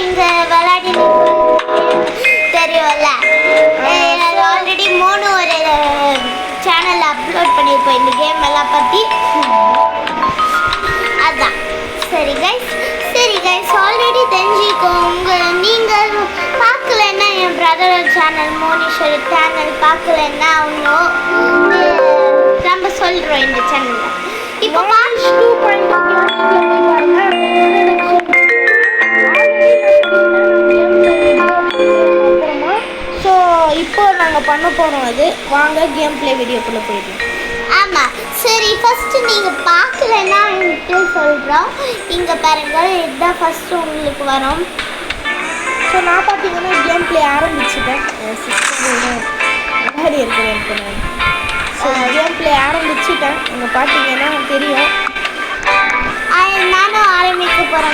இங்க விளையாடி தெரியும்ல, ஆல்ரெடி மோனு ஒரு சேனல்ல அப்லோட் பண்ணியிருப்போம் இந்த கேம் எல்லாம் பத்தி. அதான் சரி கைஸ் ஆல்ரெடி தெரிஞ்சுக்கோங்க. நீங்கள் பார்க்கலன்னா என் பிரதர் சேனல் மோனீஸ்வரி சேனல் பார்க்கலன்னா இன்னும் நம்ம சொல்கிறோம் இந்த சேனலில். இப்போ மார்ச் 2.0 ஸோ இப்போ நாங்கள் பண்ண போகிறோம். அது வாங்க கேம் பிளே வீடியோக்குள்ளே போயிடுவோம். ஆமாம் சரி, ஃபஸ்ட்டு நீங்கள் பார்க்கலன்னா சொல்கிறோம். இங்கே பாருங்கள், இதுதான் ஃபஸ்ட்டு உங்களுக்கு வரும். ஸோ நான் பார்த்தீங்கன்னா கேம் பிளே ஆரம்பிச்சுட்டேன். முன்னாடி இருக்கிறேன் நான். ஸோ கேம் பிளே ஆரம்பிச்சுட்டேன். இங்கே பார்த்தீங்கன்னா தெரியும். நானும் ஆரம்பிக்க போகிறேன்.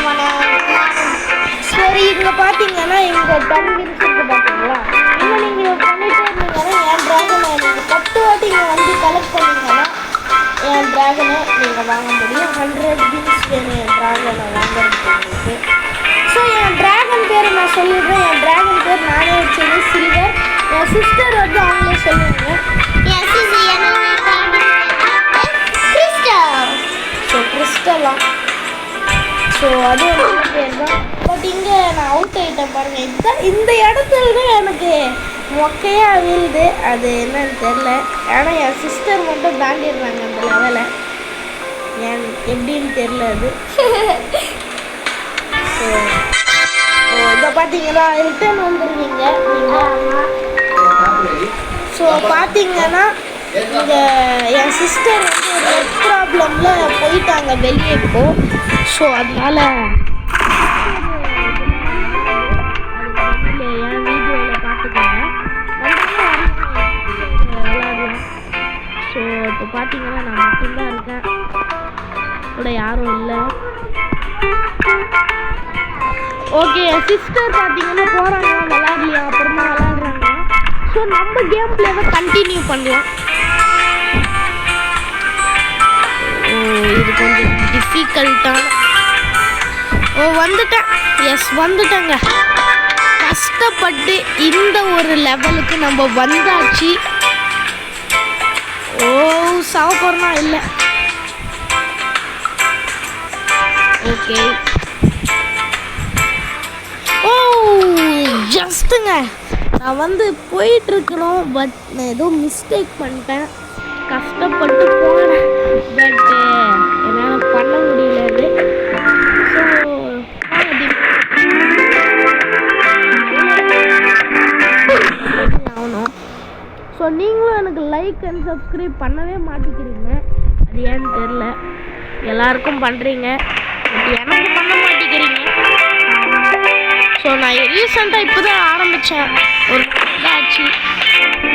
சரி, இங்கே பார்த்தீங்கன்னா இங்கே 10 minutes இருக்குது பார்த்தீங்களா? இன்னும் நீங்கள் பண்ணிகிட்டே இருந்தீங்கன்னா என் ட்ராகனை நீங்கள் 10 வாட்டி இங்கே வந்து கலெக்ட் பண்ணிங்கன்னா என் ட்ராகனை நீங்கள் வாங்க முடியும். 100 பீன்ஸ் வேணும் என் ட்ராகனை வாங்குறதுக்கு. ஸோ என் ட்ராகன் பேர் நான் சொல்லிடுறேன். என் ட்ராகன் பேர் நானே வச்சது சில்வர். என் சிஸ்டர் வந்து அவங்களே சொல்லுவாங்க. ஸோ கிறிஸ்டலாம். ஸோ அது ஒரு பேர் தான். பட் இங்கே நான் அவுட் ஆகிட்டேன் பாருங்கள். இதுதான் இந்த இடத்துல தான் எனக்கு மொக்கையாக வீழுது. அது என்னன்னு தெரில. ஆனால் என் சிஸ்டர் மட்டும் தாண்டிடுறாங்க அந்த லெவலை. ஏன் எப்படின்னு தெரில அது. ஸோ இதை பார்த்தீங்கன்னா ரிட்டர்ன் வந்துடுவீங்க நீங்கள். ஸோ பார்த்தீங்கன்னா இங்கே என் சிஸ்டர் வந்து ஒரு நெட் ப்ராப்ளமில் போயிட்டாங்க வெளியே இப்போ. ஸோ அதனால் என் வீடியோவில் பார்த்துக்கோங்க. விளையாடலாம். ஸோ இப்போ பார்த்தீங்கன்னா நான் மட்டும்தான் இருக்கேன், கூட யாரும் இல்லை. ஓகே, என் சிஸ்டர் பார்த்தீங்கன்னா போகிறாங்க விளையாடலையா, அப்புறமா விளையாடுறாங்க. ஸோ நம்ம கேம் பிளேவை கண்டினியூ பண்ணலாம். இது கொஞ்சம் டிஃபிகல்ட்டான. வந்துட்டேன். எஸ் வந்துட்டேங்க. கஷ்டப்பட்டு இந்த ஒரு லெவலுக்கு நம்ம வந்தாச்சு. சாப்பிட்றோம் இல்லை. ஓகே. ஜஸ்ட்டுங்க நான் வந்து போயிட்டுருக்கணும். பட் நான் ஏதோ மிஸ்டேக் பண்ணிட்டேன். கஷ்டப்பட்டு போனேன். பட் என்னால் பண்ண முடியல அது. ஆகணும். ஸோ நீங்களும் எனக்கு லைக் அண்ட் சப்ஸ்கிரைப் பண்ணவே மாட்டேங்கிறீங்க. அது ஏன்னு தெரில. எல்லாருக்கும் பண்ணுறீங்க, பட் எனக்கு பண்ண மாட்டேங்கிறீங்க. ஸோ நான் ரீசெண்டாக இப்போ தான் ஆரம்பித்தேன். ஒரு ஆச்சு.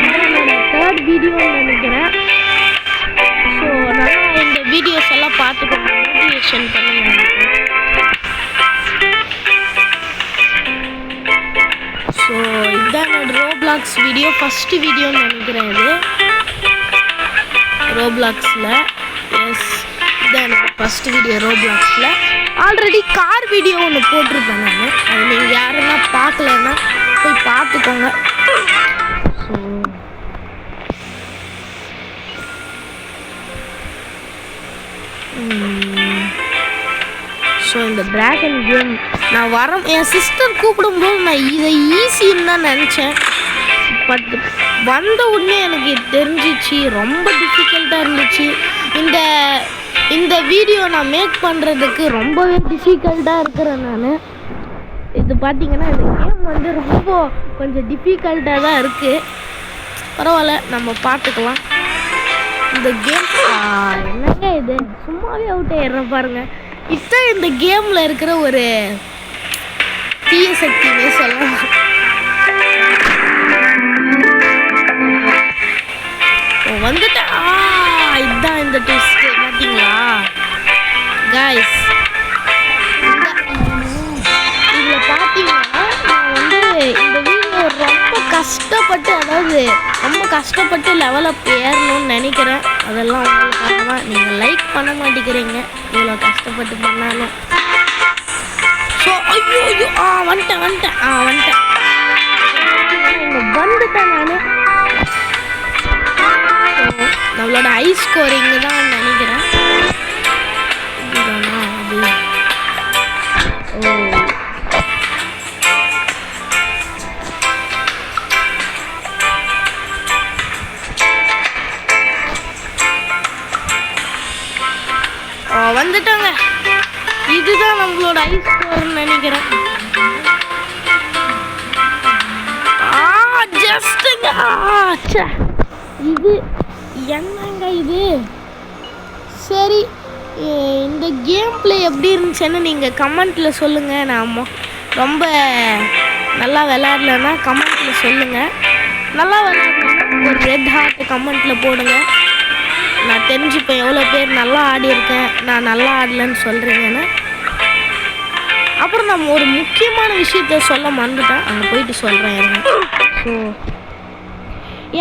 என்னோட 3rd வீடியோன்னு நினைக்கிறேன். ஸோ நல்லா இந்த வீடியோஸ் எல்லாம் பார்த்துக்கோங்க, மோட்டிவேஷன் பண்ணுங்க. ஸோ இதுதான் என்னோட ரோப்ளாக்ஸ் வீடியோ, ஃபஸ்ட்டு வீடியோன்னு நினைக்கிறேன். இது ரோப்ளாக்ஸில். எஸ், இதுதான் என்னோட ஃபஸ்ட்டு வீடியோ ரோப்ளாக்ஸில். ஆல்ரெடி கார் வீடியோ ஒன்று போட்டிருப்பேன் நான். அது நீங்கள் யாருன்னா பார்க்கலன்னா போய் பார்த்துக்கோங்க. ஸோ இந்த ட்ராகன் கேம் நான் என் சிஸ்டர் கூப்பிடும்போது நான் இதை ஈஸின்னு தான் நினச்சேன். பட் வந்த உடனே எனக்கு தெரிஞ்சிச்சு ரொம்ப டிஃபிகல்ட்டாக இருந்துச்சு. இந்த வீடியோ நான் மேக் பண்ணுறதுக்கு ரொம்பவே டிஃபிகல்ட்டாக இருக்கிறேன் நான். இது பார்த்தீங்கன்னா இந்த கேம் வந்து ரொம்ப கொஞ்சம் டிஃபிகல்ட்டாக தான் இருக்குது. பரவாயில்ல, நம்ம பார்த்துக்கலாம். இந்த கேம் என்னங்க இது, சும்மாவே அவுட் ஆயிடுறேன் பாருங்கள். இதுதான் இந்த கேமில் இருக்கிற ஒரு தீய சக்தினே சொல்லலாம். வந்துட்டேன். இதுதான் இந்த ட்விஸ்ட் பார்த்தீங்களா காய்ஸ்? இதில் பார்த்தீங்கன்னா நான் வந்து இந்த வீடியோ ரொம்ப கஷ்டப்பட்டு, அதாவது ரொம்ப கஷ்டப்பட்டு லெவலப் ஏறணும்னு நினைக்கிறேன். அதெல்லாம் உங்களுக்காக தான். நீங்கள் லைக் பண்ண மாட்டேங்கிறீங்க இவ்வளோ கஷ்டப்பட்டு பண்ணாலும். ஐயோ ஐயோ வந்துட்டேன் இங்கே வந்துட்டேன் நான். நம்மளோட ஹை ஸ்கோரிங் தான் நினைக்கிறேன். இதுதானா அது? வந்துட்டாங்க. இதுதான் நம்மளோட ஹை ஸ்கோர்னு நினைக்கிறேன். ஜஸ்ட்டுங்க. இது என்னங்க இது? சரி, இந்த கேம் பிளே எப்படி இருந்துச்சுன்னு நீங்கள் கமெண்ட்டில் சொல்லுங்கள். நான் ரொம்ப நல்லா விளையாடலன்னா கமெண்ட்டில் சொல்லுங்கள். நல்லா விளையாடலன்னா ஒரு ரெட் ஹார்ட் கமெண்ட்டில் போடுங்க. நான் தெரிஞ்சுப்பேன் எவ்வளோ பேர் நல்லா ஆடியிருக்கேன், நான் நல்லா ஆடலன்னு சொல்கிறீங்கன்னு. அப்புறம் நம்ம ஒரு முக்கியமான விஷயத்த சொல்ல மறந்துட்டேன், அங்கே போயிட்டு சொல்கிறேன். ஸோ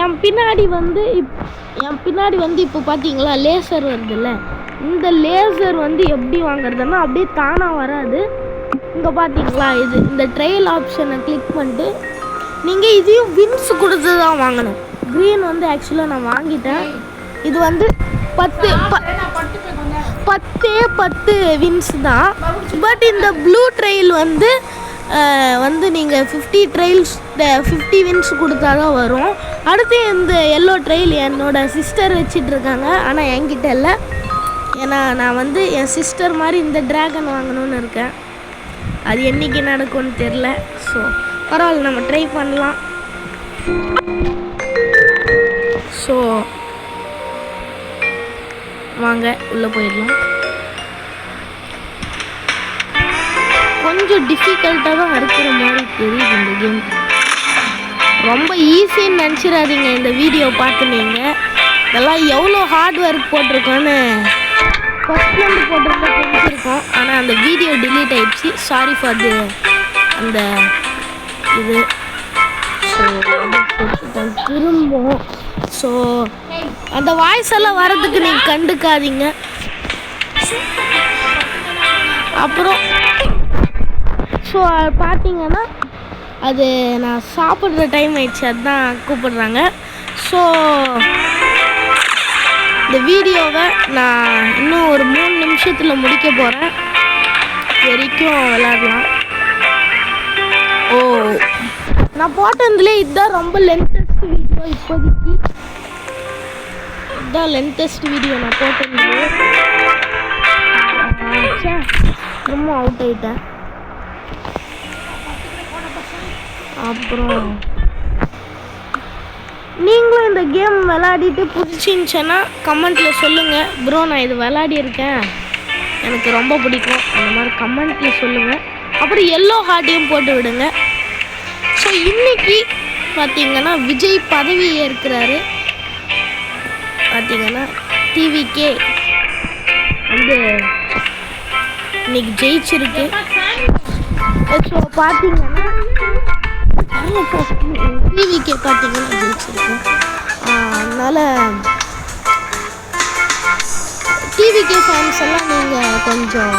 என் பின்னாடி வந்து இப்போ பார்த்தீங்களா லேசர் வருதுல்ல, இந்த லேசர் வந்து எப்படி வாங்குறதுன்னா அப்படியே தானாக வராது. இங்கே பார்த்தீங்களா இது இந்த ட்ரெயில் ஆப்ஷனை கிளிக் பண்ணிட்டு நீங்கள் இதையும் வின்ஸ் கொடுத்து தான் வாங்கணும். க்ரீன் வந்து ஆக்சுவலாக நான் வாங்கிட்டேன். இது வந்து 10 வின்ஸ் தான். பட் இந்த ப்ளூ ட்ரெயில் வந்து நீங்கள் 50 வின்ஸ் கொடுத்தா தான் வரும். அடுத்து இந்த எல்லோ ட்ரெயில் என்னோட சிஸ்டர் வச்சிட்ருக்காங்க, ஆனால் என்கிட்ட இல்லை. ஏன்னா நான் வந்து என் சிஸ்டர் மாதிரி இந்த ட்ராகன் வாங்கணும்னு இருக்கேன். அது என்றைக்கு நடக்கும்னு தெரில. ஸோ பரவாயில்ல, நம்ம ட்ரை பண்ணலாம். ஸோ வாங்க உள்ளே போயிடலாம். கொஞ்சம் டிஃபிகல்ட்டாக தான் இருக்கிற மாதிரி தெரியுது இந்த கேம். ரொம்ப ஈஸின்னு நினச்சிடாதீங்க. இந்த வீடியோ பார்த்து நீங்கள் இதெல்லாம் எவ்வளோ ஹார்ட் ஒர்க் போட்டிருக்கோன்னு ஃபஸ்ட்லேருந்து போட்டிருக்கோம் தெரிஞ்சிருக்கோம். ஆனால் அந்த வீடியோ டிலீட் ஆகிடுச்சு. சாரி ஃபார் அந்த இது. ஸோ திரும்பவும் ஸோ அந்த வாய்ஸ் எல்லாம் வரதுக்கு நீங்கள் கண்டுக்காதீங்க. அப்புறம் ஸோ பார்த்தீங்கன்னா அது நான் சாப்பிட்ற டைம் ஆயிடுச்சு, அதுதான் கூப்பிடுறாங்க. ஸோ இந்த வீடியோவை நான் இன்னும் ஒரு 3 நிமிஷத்தில் முடிக்க போகிறேன். வரைக்கும் விளையாடலாம். நான் போட்டதுலேயே இதுதான் ரொம்ப லென்த்தஸ்ட் வீடியோ. இப்போதைக்கு இதுதான் லென்த்தஸ்ட் வீடியோ நான் போட்டதுலேயே. ரொம்ப அவுட் ஆகிட்டேன். அப்புறம் நீங்களும் இந்த கேம் விளையாடிட்டு பிடிச்சிருந்துச்சுன்னா கமெண்ட்டில் சொல்லுங்கள். ப்ரோ நான் இது விளையாடியிருக்கேன், எனக்கு ரொம்ப பிடிக்கும், அந்த மாதிரி கமெண்ட்டில் சொல்லுங்கள். அப்புறம் எல்லோ ஹார்ட்டையும் போட்டு விடுங்க. ஸோ இன்றைக்கி பார்த்திங்கன்னா விஜய் பதவி ஏற்கிறாரு. பார்த்திங்கன்னா டிவிக்கே வந்து இன்னைக்கு ஜெயிச்சிருக்கு. ஸோ பார்த்தீங்கன்னா டிவிக்கே பார்த்தீங்கன்னா ஜெயிச்சிருக்கு. அதனால் டிவிக்கே ஃபேன்ஸ் எல்லாம் நீங்கள் கொஞ்சம்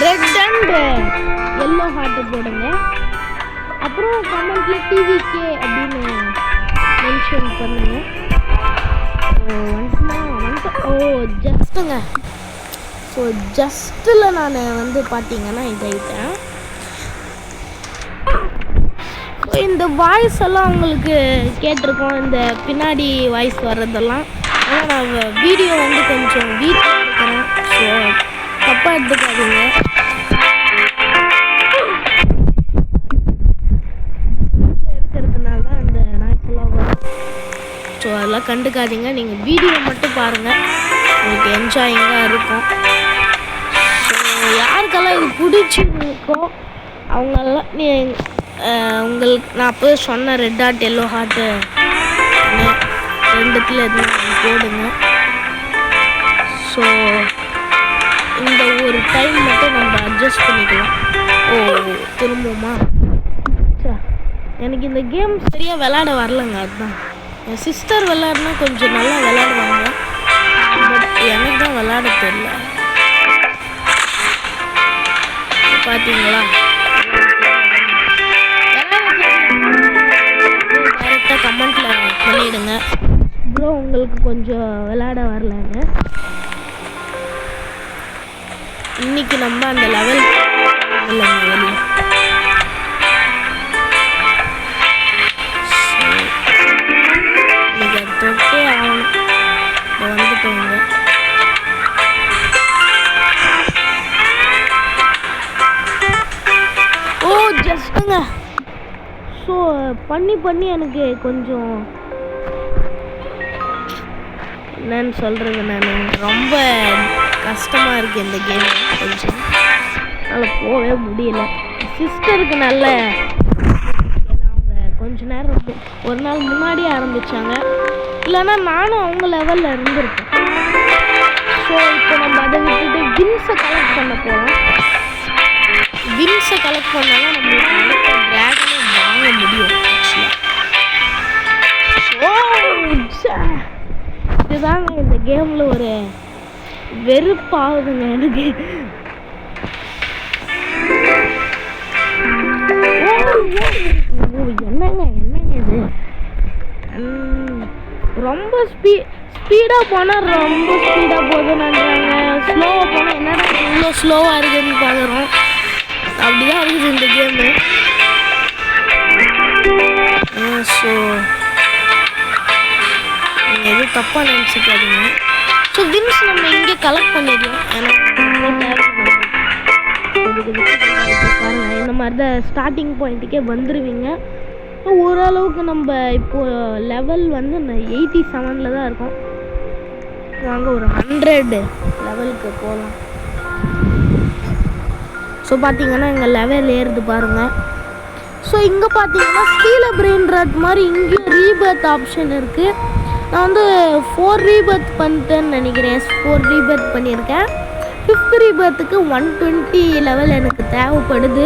ரெட் அண்ட் எல்லோ ஹார்ட்டு போடுங்க. அப்புறம் கமெண்ட்டில் டிவிக்கே அப்படின்னு மென்ஷன் பண்ணுங்கள். ஜஸ்ட்டுங்க. ஸோ ஜஸ்ட்டில் நான் வந்து பார்த்தீங்கன்னா இதாகிட்டேன். ஸோ இந்த வாய்ஸ் எல்லாம் உங்களுக்கு கேட்டிருக்கோம், இந்த பின்னாடி வாய்ஸ் வர்றதெல்லாம். ஆனால் நான் வீடியோ வந்து கொஞ்சம் வீட்டில் எடுக்கிறேன். ஸோ தப்பாக எடுத்துக்காதீங்க. இருக்கிறதுனால தான் இந்த நாய்ஸ் எல்லாம் வரும். ஸோ அதெல்லாம் கண்டுக்காதீங்க. நீங்கள் வீடியோ மட்டும் பாருங்கள், உங்களுக்கு என்ஜாயிங்காக இருக்கும். ஸோ யாருக்கெல்லாம் இது பிடிச்சிருக்கோ அவங்கெல்லாம் உங்களுக்கு நான் அப்போ சொன்ன ரெட் ஹார்ட் எல்லோ ஹார்ட்டு ரெண்டுத்தில் எதுவும் போடுங்க. ஸோ இந்த ஒரு டைம் மட்டும் நம்ம அட்ஜஸ்ட் பண்ணிக்கலாம். திரும்பவுமா? எனக்கு இந்த கேம் சரியாக விளையாட வரலங்க. அதுதான் என் சிஸ்டர் விளையாடுனா கொஞ்சம் நல்லா விளையாடுவாங்க. பட் எனக்கு தான் விளையாட தெரியல. பார்த்தீங்களா ஆகிடுங்க. ப்ரோ உங்களுக்கு கொஞ்சம் விளையாட வரலங்க. இன்னைக்கு நம்ம அந்த லெவல் இல்லைங்க வெளியே. இன்னைக்கு தொட்டே ஆகணும். வந்துட்டோங்க. ஓ ஜஸ்ட்டுங்க. ஸோ பண்ணி எனக்கு கொஞ்சம் என்னன்னு சொல்கிறது, நான் ரொம்ப கஷ்டமாக இருக்குது இந்த கேம். கொஞ்சம் அதனால் போகவே முடியல. சிஸ்டருக்கு நல்ல அவங்க கொஞ்ச நேரம் ஒரு நாள் முன்னாடியே ஆரம்பித்தாங்க, இல்லைன்னா நானும் அவங்க லெவலில் இருந்திருப்பேன். ஸோ இப்போ நம்ம அதை விட்டுட்டு வின்ஸை கலெக்ட் பண்ண போகிறோம். வின்ஸை கலெக்ட் பண்ணாலும் நம்மளுக்கு அடுத்த ட்ராகனை வாங்க முடியும். இதுதாங்க இந்த கேமில் ஒரு வெறுப்பாகுதுங்க எனக்கு. என்னங்க இது ரொம்ப ஸ்பீடாக போனால் ரொம்ப ஸ்பீடாக போகுதுன்றாங்க, ஸ்லோவாக போனால் என்னடா இவ்வளோ ஸ்லோவாக இருக்குதுன்னு பார்க்குறோம். அப்படிதான் இருக்குது இந்த கேமு. ஸோ நீங்கள் எதுவும் தப்பாக நினச்சிக்காதீங்க. ஸோ வின்ஸ் நம்ம இங்கே கலெக்ட் பண்ணிடலாம். ஏன்னா பாருங்கள் இந்த மாதிரி தான் ஸ்டார்டிங் பாயிண்ட்டுக்கே வந்துடுவீங்க. ஓரளவுக்கு நம்ம இப்போது லெவல் வந்து 87 தான் இருக்கோம். வாங்க ஒரு 100 லெவலுக்கு போகலாம். ஸோ பார்த்தீங்கன்னா எங்கள் லெவல் ஏறுது பாருங்கள். ஸோ இங்கே பார்த்தீங்கன்னா ஸ்டீல் பிரெயின் ராட் மாதிரி இங்கேயும் ரீபர்த் ஆப்ஷன் இருக்குது. நான் வந்து 4 ரீபர்த் பண்ணிட்டேன்னு நினைக்கிறேன். 4 ரீபர்த் பண்ணியிருக்கேன். 5th ரீபர்த்துக்கு 120 லெவல் எனக்கு தேவைப்படுது.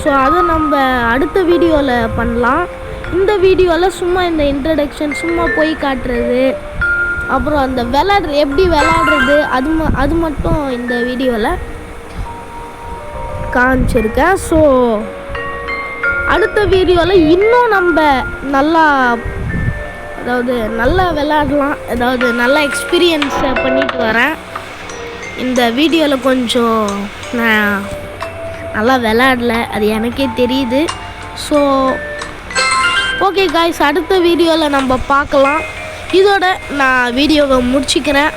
ஸோ அதை நம்ம அடுத்த வீடியோவில் பண்ணலாம். இந்த வீடியோவில் சும்மா இந்த இன்ட்ரடக்ஷன் சும்மா போய் காட்டுறது, அப்புறம் அந்த எப்படி விளையாடுறது அது மட்டும் இந்த வீடியோவில் காமிச்சிருக்கேன். ஸோ அடுத்த வீடியோவில் இன்னும் நம்ம நல்லா விளையாடலாம். நல்லா எக்ஸ்பீரியன்ஸை பண்ணிட்டு வரேன். இந்த வீடியோவில் கொஞ்சம் நான் நல்லா விளையாடல, அது எனக்கே தெரியுது. ஸோ ஓகே காய்ஸ், அடுத்த வீடியோவில் நம்ம பார்க்கலாம். இதோட நான் வீடியோவை முடிச்சுக்கிறேன்.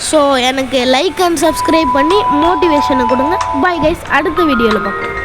ஸோ எனக்கு லைக் அண்ட் சப்ஸ்கிரைப் பண்ணி மோட்டிவேஷனை கொடுங்க. பாய் கைஸ், அடுத்த வீடியோவில் பார்க்கலாம்.